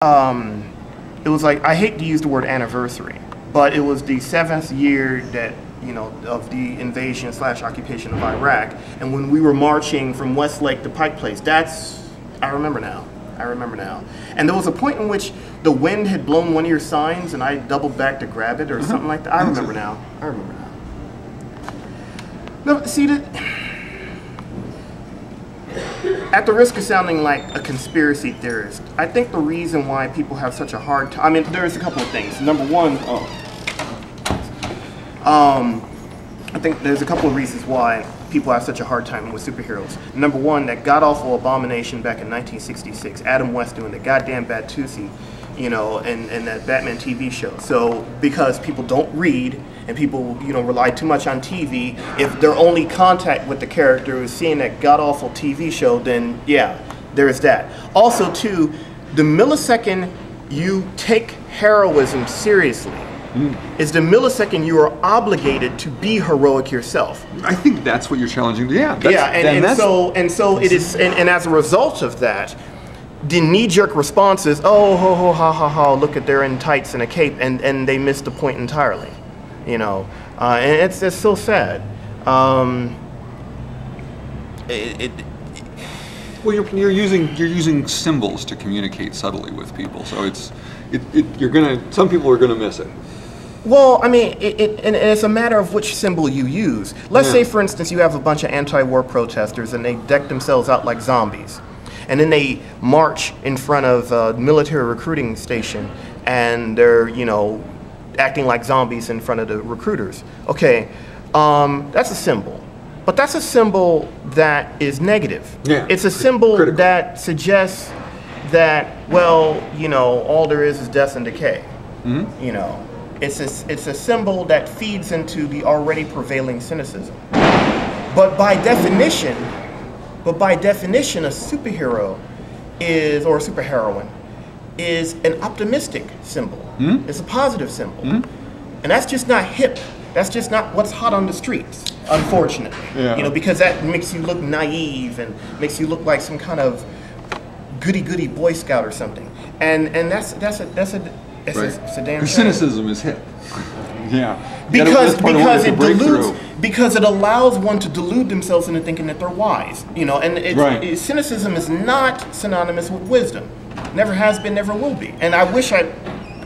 it was like, I hate to use the word anniversary, but it was the 7th year that, of the invasion / occupation of Iraq, and when we were marching from Westlake to Pike Place, I remember now. I remember now. And there was a point in which the wind had blown one of your signs, and I doubled back to grab it or something like that. I remember now. I remember now. No, see, at the risk of sounding like a conspiracy theorist, I think the reason why people have such a hard time, I mean, there's a couple of things. Number one, I think there's a couple of reasons why people have such a hard time with superheroes. Number one, that god-awful abomination back in 1966, Adam West doing the goddamn Batusi, and that Batman TV show. So, because people don't read and people, rely too much on TV, if their only contact with the character is seeing that god-awful TV show, then yeah, there's that. Also, too, the millisecond you take heroism seriously, is the millisecond you are obligated to be heroic yourself. I think that's what you're challenging. Yeah. So it is, and as a result of that, the knee-jerk response is, oh, ho, ho, ha, ha, ha, look at they're in tights and a cape, and they missed the point entirely, and it's so sad. Well, you're using symbols to communicate subtly with people, so some people are gonna miss it. Well, I mean, and it's a matter of which symbol you use. Let's say, for instance, you have a bunch of anti-war protesters and they deck themselves out like zombies. And then they march in front of a military recruiting station and they're, acting like zombies in front of the recruiters. Okay, that's a symbol. But that's a symbol that is negative. Yeah, it's a symbol that suggests that, well, all there is death and decay. Mm-hmm. It's a symbol that feeds into the already prevailing cynicism. But by definition, a superhero or a superheroine is an optimistic symbol. It's a positive symbol. And that's just not hip. That's just not what's hot on the streets, unfortunately. Yeah. Because that makes you look naive and makes you look like some kind of goody-goody Boy Scout or something. And that's a damn shame. Cynicism is hip. Yeah. Because it allows one to delude themselves into thinking that they're wise. Cynicism is not synonymous with wisdom. Never has been, never will be. And I wish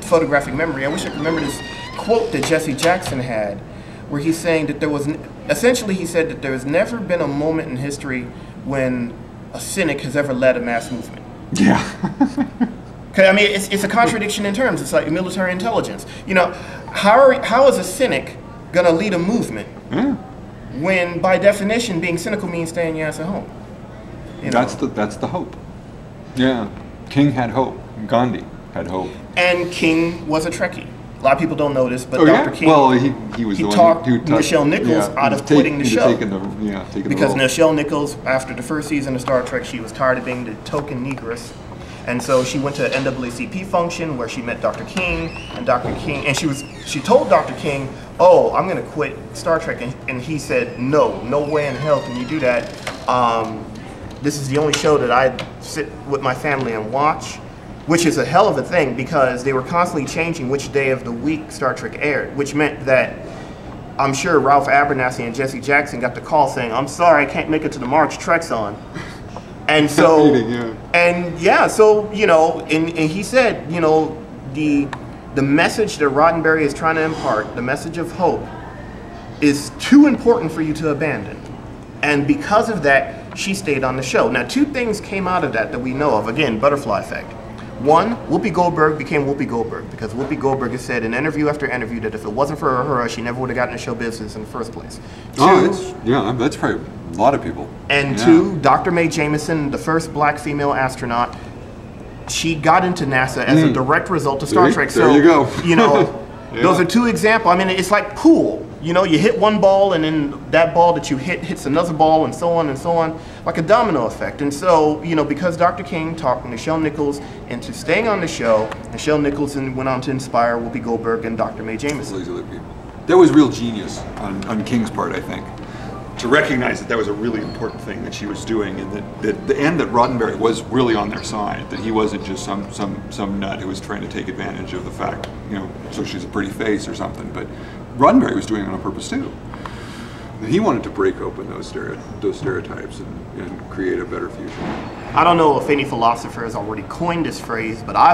photographic memory, I wish I could remember this quote that Jesse Jackson had, where he's saying that essentially he said that there has never been a moment in history when a cynic has ever led a mass movement. Yeah. I mean, it's a contradiction in terms. It's like military intelligence. How is a cynic going to lead a movement when, by definition, being cynical means staying your ass at home? That's the hope. Yeah. King had hope. Gandhi had hope. And King was a Trekkie. A lot of people don't know this, but Dr. King, well, he was talked Nichelle Nichols out of quitting the show. Because Nichelle Nichols, after the first season of Star Trek, she was tired of being the token negress. And so she went to an NAACP function where she met Dr. King, and she told Dr. King, oh, I'm going to quit Star Trek. And he said, no way in hell can you do that. This is the only show that I sit with my family and watch, which is a hell of a thing because they were constantly changing which day of the week Star Trek aired, which meant that I'm sure Ralph Abernathy and Jesse Jackson got the call saying, I'm sorry, I can't make it to the March, Trek's on. And so, and he said, the message that Roddenberry is trying to impart, the message of hope, is too important for you to abandon. And because of that, she stayed on the show. Now, 2 things came out of that we know of. Again, butterfly effect. One, Whoopi Goldberg became Whoopi Goldberg because Whoopi Goldberg has said in interview after interview that if it wasn't for her, she never would have gotten into show business in the first place. That's probably a lot of people. And 2, Dr. Mae Jemison, the first black female astronaut, she got into NASA as a direct result of Star Trek. There you go. Those are 2 examples. I mean, it's like pool. You hit one ball and then that ball that you hits another ball and so on, like a domino effect. And so, because Dr. King talked Nichelle Nichols into staying on the show, Nichelle Nichols went on to inspire Whoopi Goldberg and Dr. Mae Jemison. That was real genius on King's part, I think. to recognize that that was a really important thing that she was doing, and that Roddenberry was really on their side, that he wasn't just some nut who was trying to take advantage of the fact, you know, so she's a pretty face or something. But Roddenberry was doing it on purpose too. And he wanted to break open those stereotypes and create a better future. I don't know if any philosopher has already coined this phrase, but I've